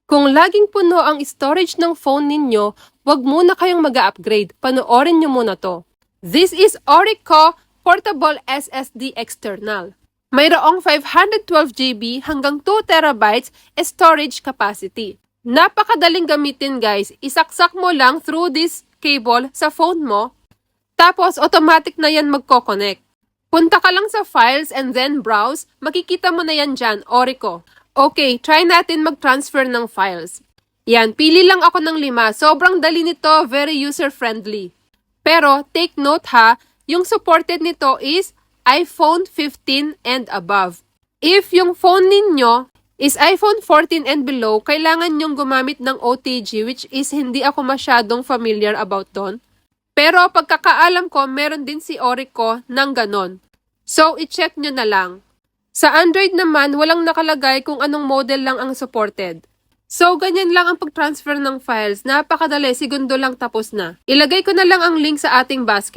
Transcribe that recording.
Kung laging puno ang storage ng phone ninyo, wag muna kayong mag-upgrade. Panoorin nyo muna to. This is Orico Portable SSD External. Mayroong 512GB hanggang 2TB storage capacity. Napakadaling gamitin guys. Isaksak mo lang through this cable sa phone mo, tapos automatic na yan magko-connect. Punta ka lang sa files and then browse, makikita mo na yan dyan, Orico. Okay, try natin mag-transfer ng files. Yan, pili lang ako ng 5. Sobrang dali nito, very user-friendly. Pero, take note ha, yung supported nito is iPhone 15 and above. If yung phone ninyo is iPhone 14 and below, kailangan nyong gumamit ng OTG, which is hindi ako masyadong familiar about don. Pero pagkakaalam ko, meron din si Orico ng ganon. So, i-check nyo na lang. Sa Android naman, walang nakalagay kung anong model lang ang supported. So, ganyan lang ang pag-transfer ng files. Napakadali, segundo lang tapos na. Ilagay ko na lang ang link sa ating basket.